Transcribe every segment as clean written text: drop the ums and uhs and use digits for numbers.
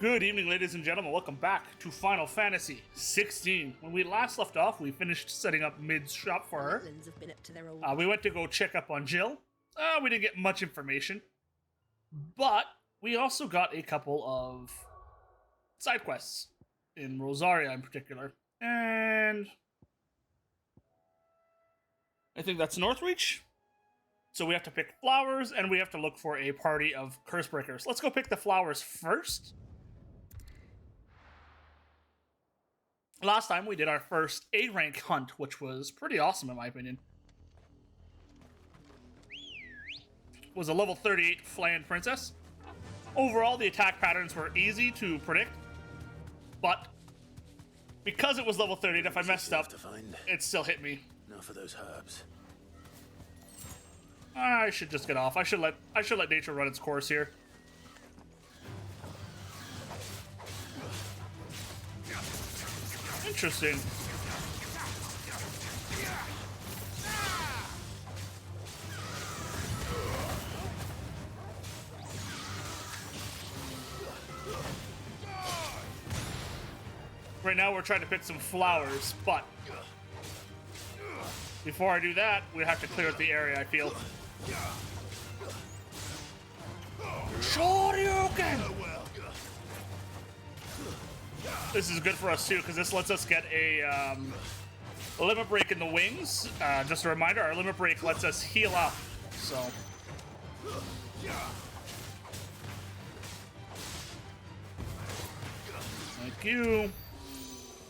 Good evening, ladies and gentlemen. Welcome back to Final Fantasy 16. When we last left off, we finished setting up Mid's shop for her. Have been up to their old We went to go check up on Jill. We didn't get much information, but we also got a couple of side quests in Rosaria in particular, and I think that's Northreach. So we have to pick flowers, and we have to look for a party of Cursebreakers. Let's go pick the flowers first. Last time we did our first A-rank hunt, which was pretty awesome in my opinion. It was a level 38 Flaying Princess. Overall, the attack patterns were easy to predict, but because it was level 38, if I messed up, it still hit me. Now for those herbs. I should just get off. I should let nature run its course here. Interesting. Right now we're trying to pick some flowers, but before I do that, we have to clear out the area, I feel. Shoryuken! This is good for us too, because this lets us get a limit break in the wings. Just a reminder, our limit break lets us heal up, so. Thank you.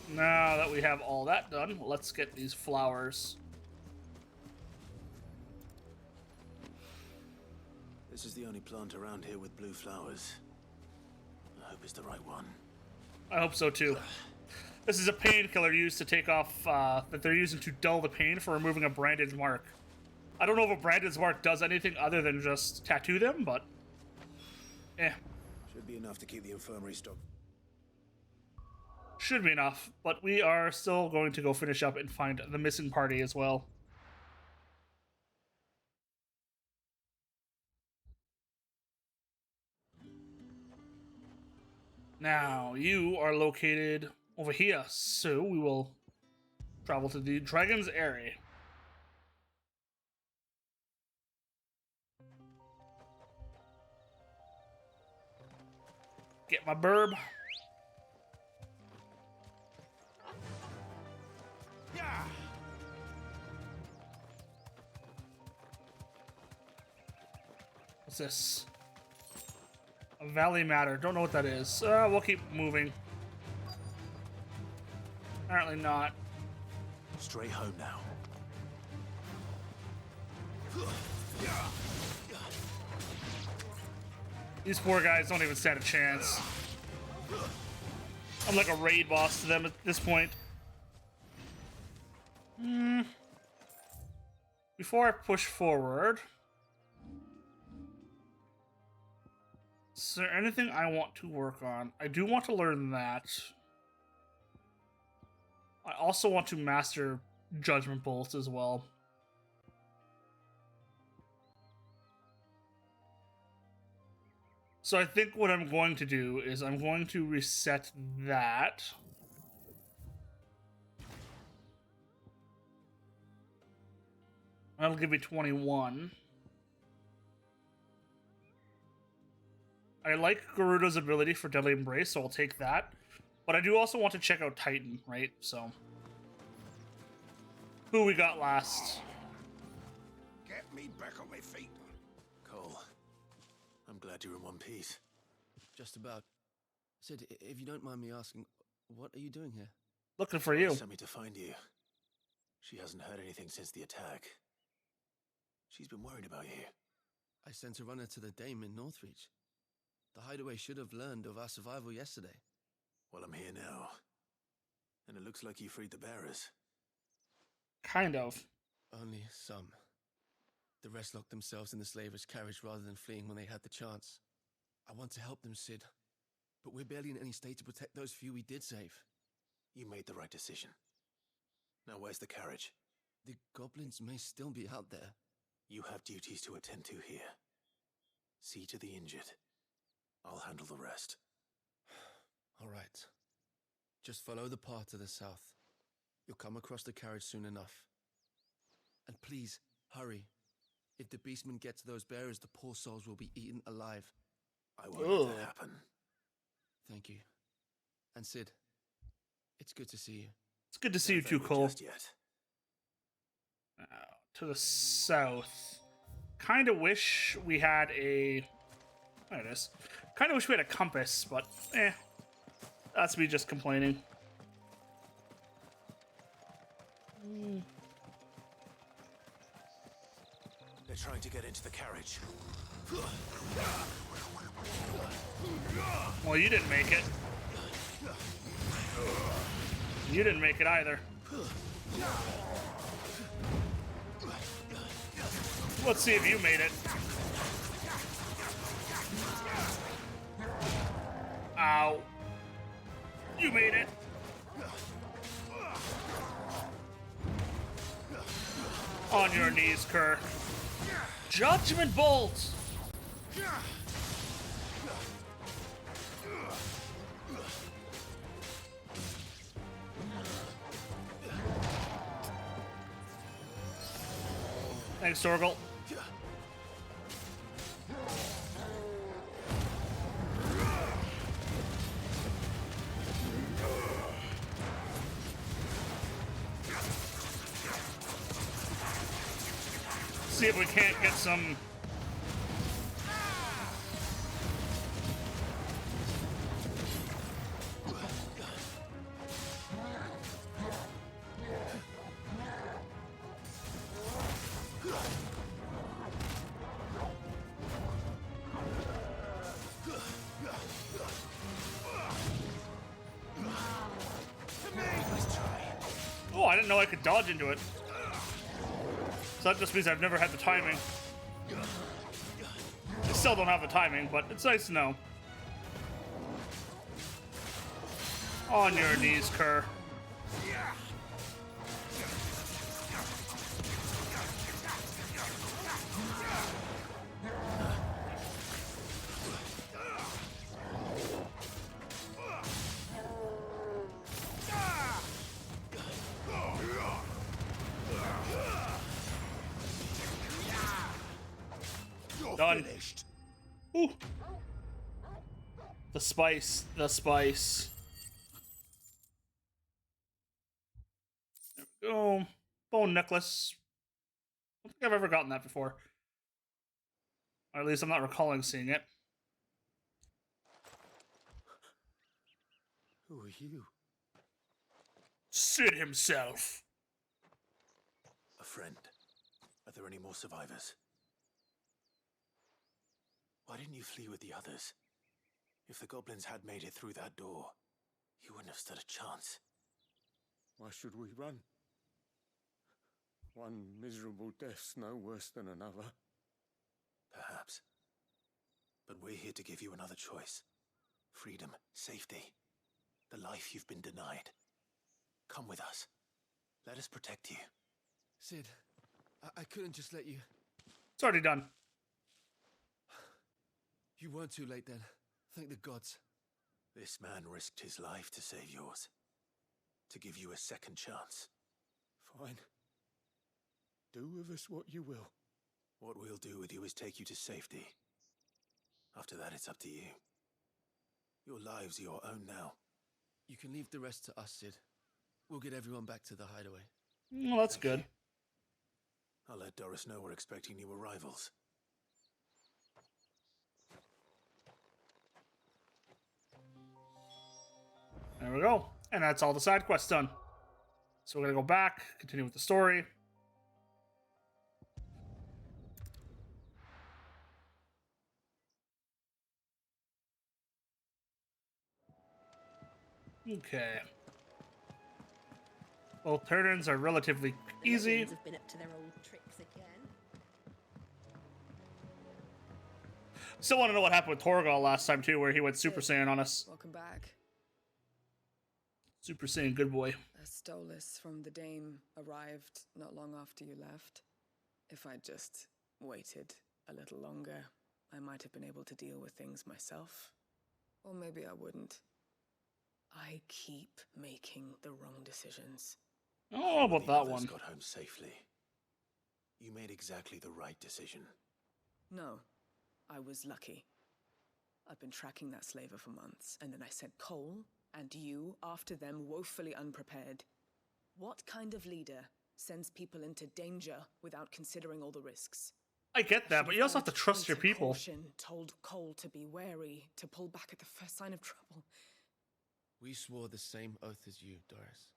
Now that we have all that done, let's get these flowers. This is the only plant around here with blue flowers. I hope it's the right one. I hope so too. This is a painkiller used to take off, that they're using to dull the pain for removing a branded mark. I don't know if a branded mark does anything other than just tattoo them, but Should be enough to keep the infirmary stocked. Should be enough, but we are still going to go finish up and find the missing party as well. Now, you are located over here, so we will travel to the Dragon's Area. Get my burb. What's this? A Valley Matter. Don't know what that is. We'll keep moving. Apparently not. Straight home now. These poor guys don't even stand a chance. I'm like a raid boss to them at this point. Before I push forward, is there anything I want to work on? I do want to learn that. I also want to master Judgment Bolts as well. So I think what I'm going to do is I'm going to reset that. That'll give me 21. I like Garuda's ability for Deadly Embrace, so I'll take that. But I do also want to check out Titan, right? So, who we got last? Get me back on my feet. Cole, I'm glad you're in one piece. Just about. Sid, if you don't mind me asking, what are you doing here? Looking for you. She sent me to find you. She hasn't heard anything since the attack. She's been worried about you. I sent a runner to the Dame in Northreach. The hideaway should have learned of our survival yesterday. Well, I'm here now. And it looks like you freed the bearers. Kind of. Only some. The rest locked themselves in the slaver's carriage rather than fleeing when they had the chance. I want to help them, Sid. But we're barely in any state to protect those few we did save. You made the right decision. Now where's the carriage? The goblins may still be out there. You have duties to attend to here. See to the injured. I'll handle the rest. Just follow the path to the south. You'll come across the carriage soon enough. And please, hurry. If the beastmen get to those bearers, the poor souls will be eaten alive. I won't let that happen. Thank you. And Sid, it's good to see you. It's good to see you Don't too, thank me Cole. just yet. To the south. Kind of wish we had a... There it is. Kind of wish we had a compass, but that's me just complaining. They're trying to get into the carriage. Well, you didn't make it. You didn't make it either. Let's see if you made it. Ow. You made it. On your knees, Kerr. Judgment Bolt! Thanks, Torgal. See if we can't get some... Oh, I didn't know I could dodge into it. So that just means I've never had the timing. I still don't have the timing, but it's nice to know. On your knees, Kerr. Done. Finished. Ooh. The spice. The spice. There we go. Bone necklace. I don't think I've ever gotten that before. Or at least I'm not recalling seeing it. Who are you? Sid himself. A friend. Are there any more survivors? Why didn't you flee with the others? If the goblins had made it through that door, you wouldn't have stood a chance. Why should we run? One miserable death's no worse than another. Perhaps. But we're here to give you another choice. Freedom, safety, the life you've been denied. Come with us. Let us protect you. Sid, I couldn't just let you... It's already done. You weren't too late then. Thank the gods. This man risked his life to save yours. To give you a second chance. Fine. Do with us what you will. What we'll do with you is take you to safety. After that, it's up to you. Your lives are your own now. You can leave the rest to us, Sid. We'll get everyone back to the hideaway. Well, that's good. I'll let Doris know we're expecting new arrivals. There we go. And that's all the side quests done. So we're gonna go back, continue with the story. Okay. Both turn-ins are relatively easy. Have been up to their old tricks again. Still want to know what happened with Torgal last time too, where he went Super Saiyan on us. Welcome back. Super Saiyan, good boy. A Stolas from the Dame arrived not long after you left. If I'd just waited a little longer, I might have been able to deal with things myself. Or maybe I wouldn't. I keep making the wrong decisions. I don't know about The that others one. got home safely. You made exactly the right decision. No, I was lucky. I've been tracking that slaver for months, and then I sent Cole and you after them, woefully unprepared. What kind of leader sends people into danger without considering all the risks? I get that, but you also have to trust your people. Caution, told Cole to be wary, to pull back at the first sign of trouble. We swore the same oath as you, Doris.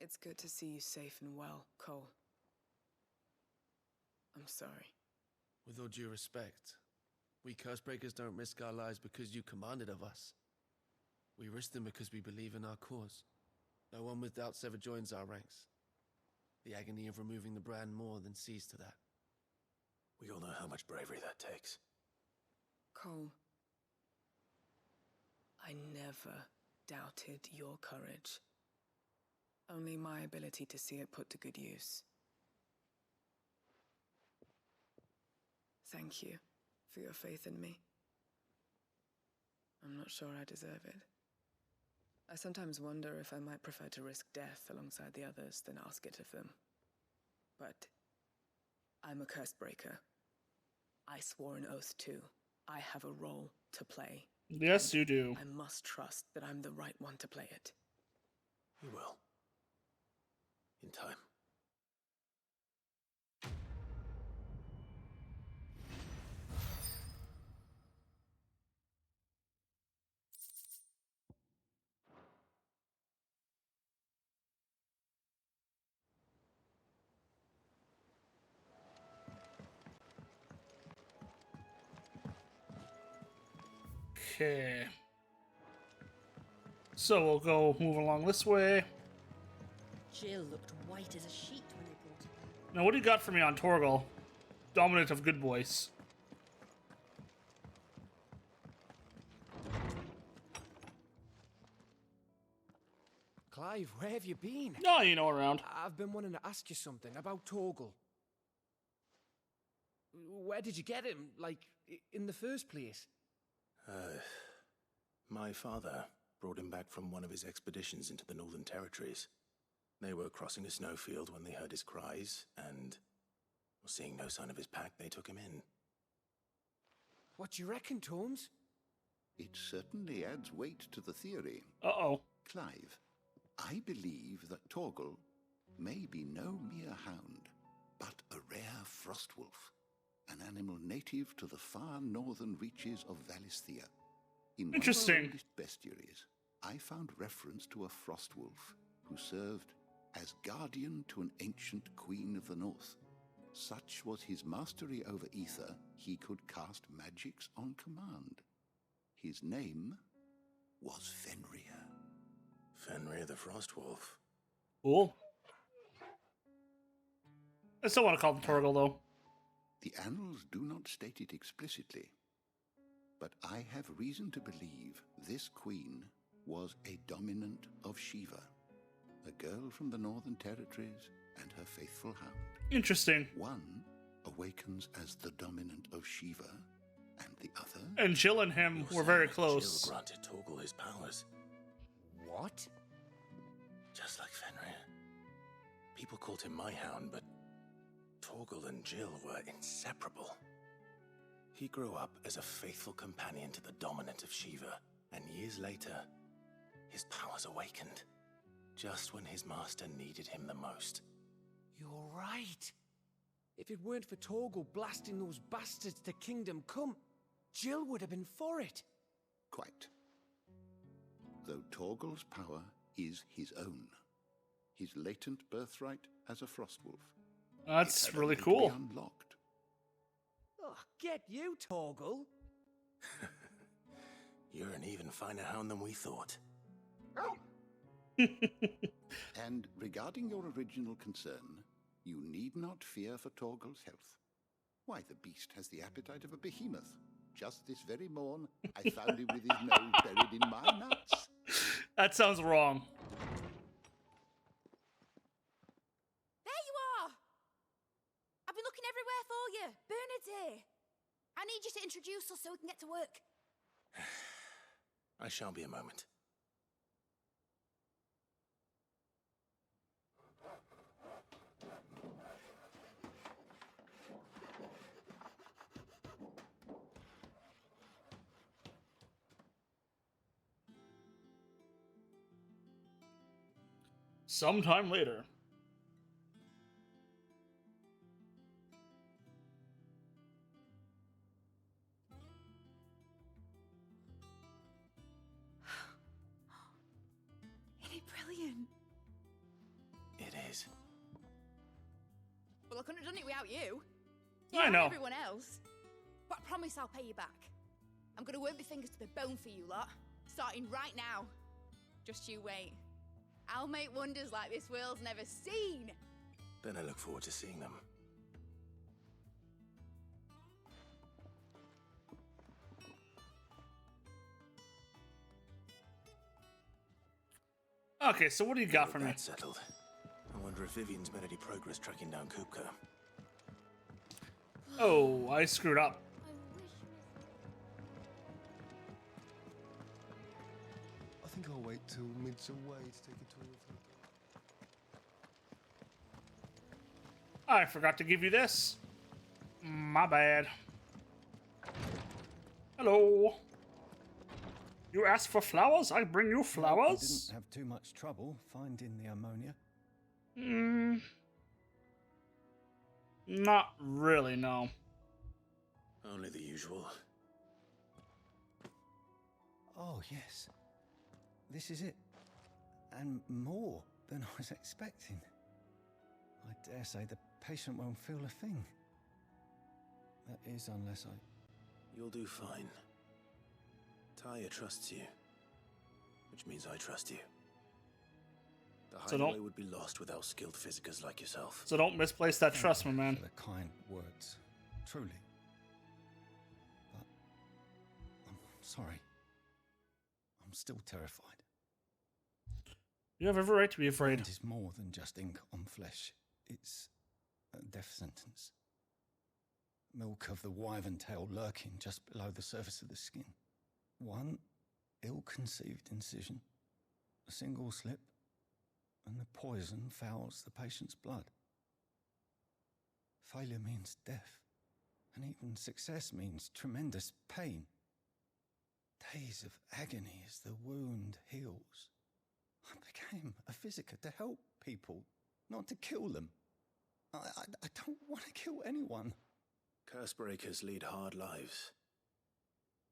It's good to see you safe and well, Cole. I'm sorry. With all due respect, we Cursebreakers don't risk our lives because you commanded of us. We risk them because we believe in our cause. No one with doubts ever joins our ranks. The agony of removing the brand more than sees to that. We all know how much bravery that takes. Cole, I never doubted your courage. Only my ability to see it put to good use. Thank you for your faith in me. I'm not sure I deserve it. I sometimes wonder if I might prefer to risk death alongside the others than ask it of them. But I'm a Cursebreaker. I swore an oath too. I have a role to play. Yes, you do. I must trust that I'm the right one to play it. You will. In time. Okay. So we'll go move along this way. Jill looked white as a sheet when they brought her there. Now, what do you got for me on Torgal? Dominant of good boys. Clive, where have you been? No, you know, around. I've been wanting to ask you something about Torgal. Where did you get him, like, in the first place? My father brought him back from one of his expeditions into the Northern Territories. They were crossing a snowfield when they heard his cries, and seeing no sign of his pack, they took him in. What do you reckon, Tomes? It certainly adds weight to the theory. Uh-oh. Clive, I believe that Torgal may be no mere hound, but a rare frostwolf, an animal native to the far northern reaches of Valisthea. In Interesting. one of our oldest bestiaries, I found reference to a frostwolf who served as guardian to an ancient queen of the north. Such was his mastery over ether, he could cast magics on command. His name was Fenrir. Fenrir the Frostwolf. Cool. I still want to call him Torgal, though. The annals do not state it explicitly, but I have reason to believe this queen was a dominant of Shiva, a girl from the Northern Territories and her faithful hound. Interesting. One awakens as the dominant of Shiva, and the other... And Jill and him were very close. Jill granted Torgal his powers, What? just like Fenrir. People called him my hound, but Torgal and Jill were inseparable. He grew up as a faithful companion to the dominant of Shiva, and years later, his powers awakened, just when his master needed him the most. You're right. If it weren't for Torgal blasting those bastards to Kingdom Come, Jill would have been for it. Quite. Though Torgal's power is his own, his latent birthright as a frostwolf. That's It had really only to cool. be unlocked. Oh, get you, Torgal. You're an even finer hound than we thought. And regarding your original concern, you need not fear for Torgal's health. Why, the beast has the appetite of a behemoth. Just this very morn, I found him with his nose buried in my nuts. That sounds wrong. There you are! I've been looking everywhere for you. Bernard's here. I need you to introduce us so we can get to work. I shall be a moment. Sometime later. Isn't it brilliant? It is. Well, I couldn't have done it without you. I And know. everyone else. But I promise I'll pay you back. I'm gonna work my fingers to the bone for you lot, starting right now. Just you wait. I'll make wonders like this world's never seen. Then I look forward to seeing them. Okay, so what do you got for me? That's settled. I wonder if Vivian's made any progress tracking down Kupka. Oh, I screwed up. I think I'll wait till mid's away to take a tour of I forgot to give you this. My bad. Hello. You asked for flowers? I bring you You flowers? didn't have too much trouble finding the ammonia. Not really, no. Only the usual. Oh, yes. This is it. And more than I was expecting. I dare say the patient won't feel a thing. That is, unless I... You'll do fine. Tyre trusts you. Which means I trust you. The So don't- highway would be lost without skilled physicers like yourself. So don't misplace that trust, my man. For the kind words. Truly. But... I'm sorry. I'm still terrified. You have every right to be afraid. It is more than just ink on flesh. It's a death sentence. Milk of the wyvern tail lurking just below the surface of the skin. One ill-conceived incision, a single slip, and the poison fouls the patient's blood. Failure means death, and even success means tremendous pain. Days of agony as the wound heals. I became a physiker to help people, not to kill them. I don't want to kill anyone. Cursebreakers lead hard lives.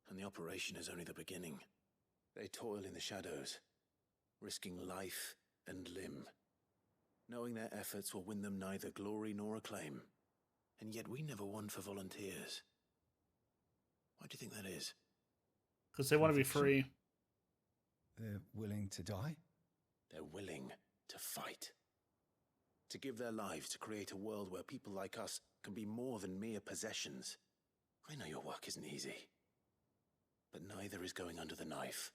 And the operation is only the beginning. They toil in the shadows, risking life and limb, knowing their efforts will win them neither glory nor acclaim. And yet we never won for volunteers. Why do you think that is? Because they want to be free. They're willing to die? They're willing to fight. To give their lives to create a world where people like us can be more than mere possessions. I know your work isn't easy. But neither is going under the knife.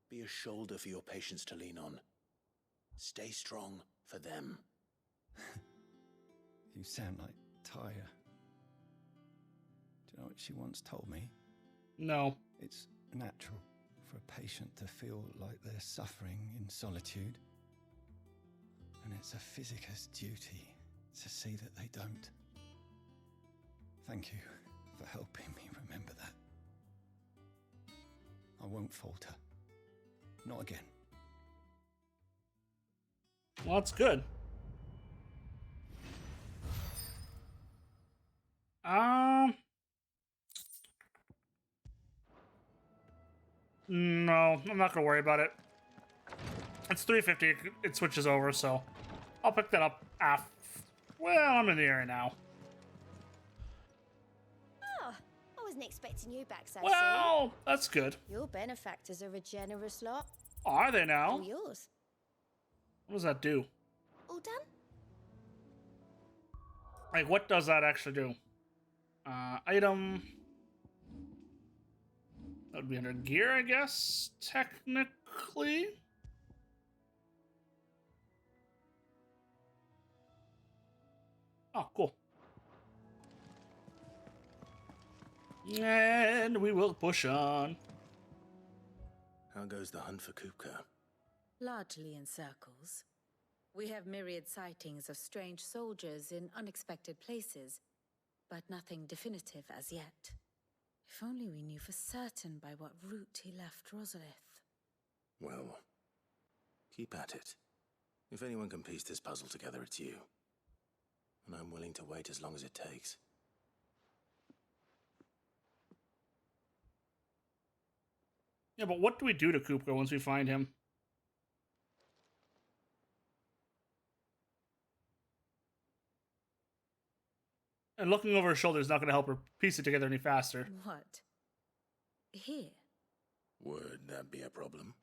Be a shoulder for your patients to lean on. Stay strong for them. You sound like Tyre. Do you know what she once told me? No. It's natural for a patient to feel like they're suffering in solitude. And it's a physicist's duty to see that they don't. Thank you for helping me remember that. I won't falter. Not again. Well, that's good. No, I'm not gonna worry about it. It's 350. It switches over, so I'll pick that up after. Well, I'm in the area now. Oh, I wasn't expecting you back so Well, that's good. soon. Your benefactors are a generous lot. Are they All now? yours. What does that do? All done? Like, what does that actually do? Item. That would be under gear, I guess, technically. Oh, cool. And we will push on. How goes the hunt for Kupka? Largely in circles. We have myriad sightings of strange soldiers in unexpected places, but nothing definitive as yet. If only we knew for certain by what route he left Rosalith. Well, Keep at it. If anyone can piece this puzzle together, it's you. And I'm willing to wait as long as it takes. Yeah, but what do we do to Kupka once we find him? And looking over her shoulder is not going to help her piece it together any faster. What? Here? Would that be a problem?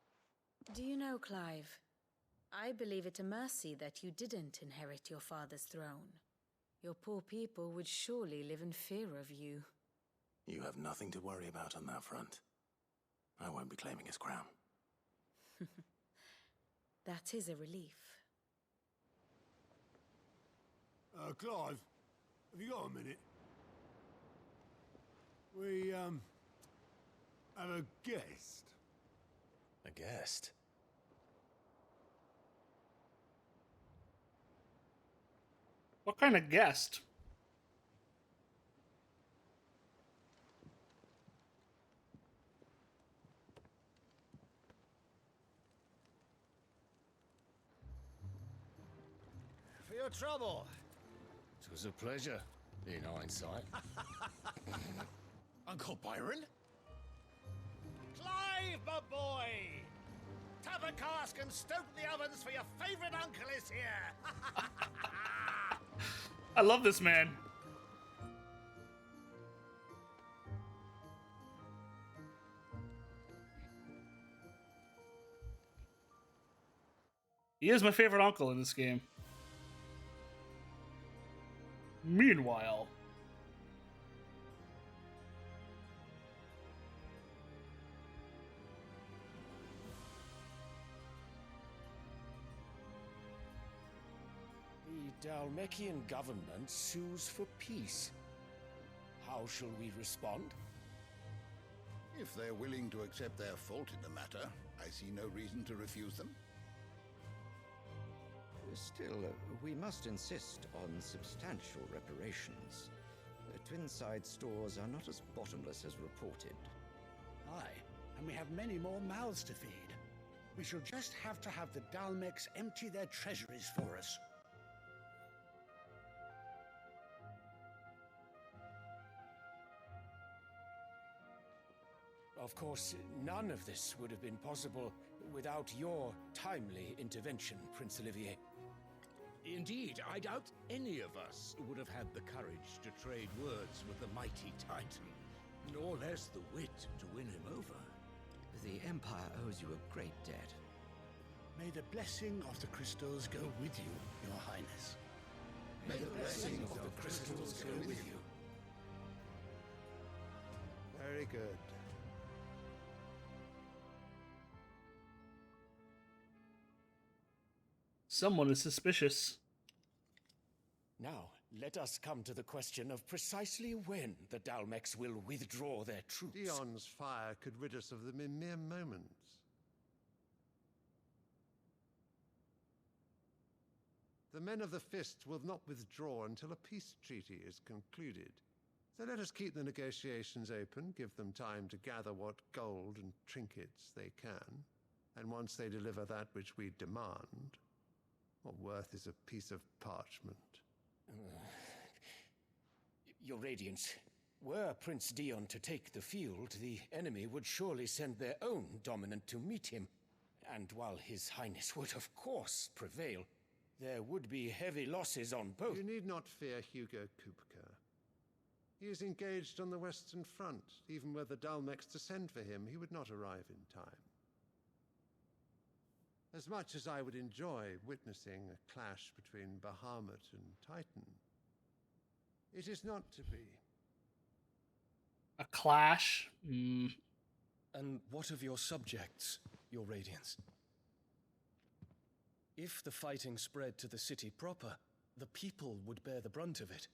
Do you know, Clive? I believe it a mercy that you didn't inherit your father's throne. Your poor people would surely live in fear of you. You have nothing to worry about on that front. I won't be claiming his crown. That is a relief. Clive, have you got a minute? We, have a guest. A guest? What kind of guest? For your trouble. It was a pleasure, in hindsight. Uncle Byron? Clive, my boy! Tap a cask and stoke the ovens, for your favorite uncle is here! I love this man. He is my favorite uncle in this game. Meanwhile, The Dalmekian government sues for peace. How shall we respond? If they're willing to accept their fault in the matter, I see no reason to refuse them. Still, we must insist on substantial reparations. Twinside stores are not as bottomless as reported. Aye, and we have many more mouths to feed. We shall just have to have the Dalmecs empty their treasuries for us. Of course, none of this would have been possible without your timely intervention, Prince Olivier. Indeed, I doubt any of us would have had the courage to trade words with the mighty Titan, nor less the wit to win him over. The Empire owes you a great debt. May the blessing of the crystals go with you, Your Highness. May the blessing of the crystals go with you. Very good. someone is suspicious. Now, let us come to the question of precisely when the Dalmecs will withdraw their troops. Dion's fire could rid us of them in mere moments. The men of the Fist will not withdraw until a peace treaty is concluded. So let us keep the negotiations open, give them time to gather what gold and trinkets they can. And once they deliver that which we demand, what worth is a piece of parchment? Your Radiance, were Prince Dion to take the field, the enemy would surely send their own dominant to meet him. And while His Highness would of course prevail, there would be heavy losses on both. You need not fear Hugo Kupka. He is engaged on the Western Front. Even were the Dalmecs to send for him, he would not arrive in time. As much as I would enjoy witnessing a clash between Bahamut and Titan, it is not to be. A clash? And what of your subjects, Your Radiance? If the fighting spread to the city proper, the people would bear the brunt of it.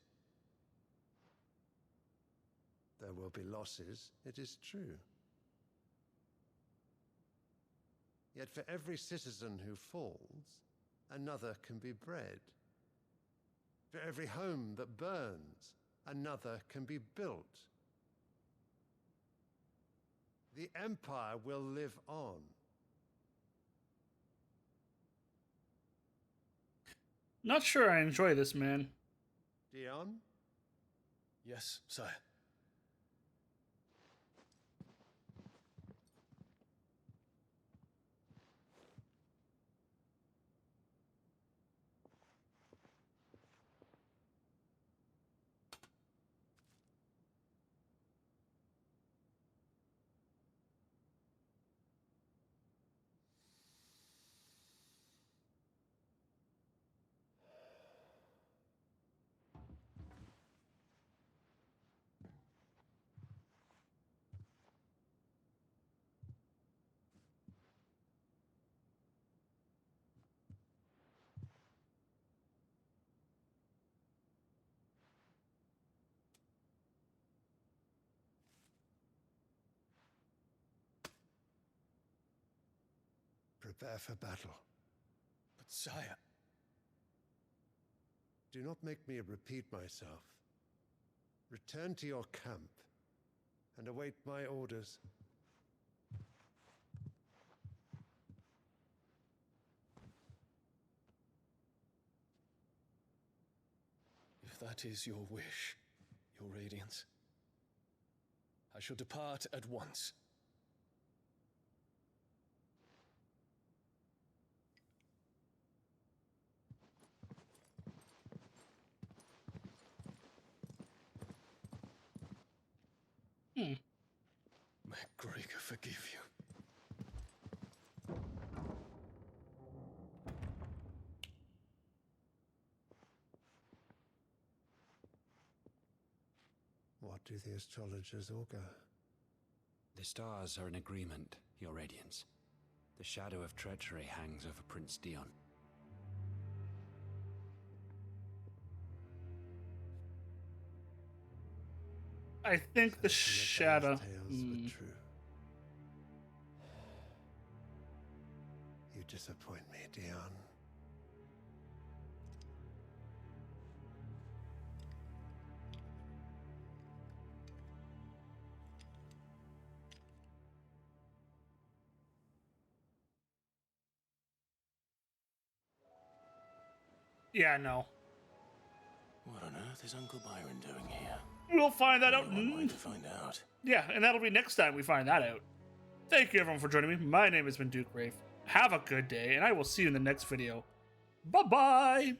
There will be losses, it is true. Yet for every citizen who falls, another can be bred. For every home that burns, another can be built. The Empire will live on. Not sure I enjoy this, man. Dion? Yes, sire. Prepare for battle. But sire... Do not make me repeat myself. Return to your camp and await my orders. If that is your wish, your radiance, I shall depart at once. May Gregor forgive you. What do the astrologers augur? The stars are in agreement, Your Radiance. The shadow of treachery hangs over Prince Dion. I think the shadow. Tales were true. You disappoint me, Dion. Yeah, no. What on earth is Uncle Byron doing here? We'll find that out. One way to find out. Yeah, and that'll be next time we find that out. Thank you everyone for joining me. My name has been Duke Rafe. Have a good day, and I will see you in the next video. Bye-bye!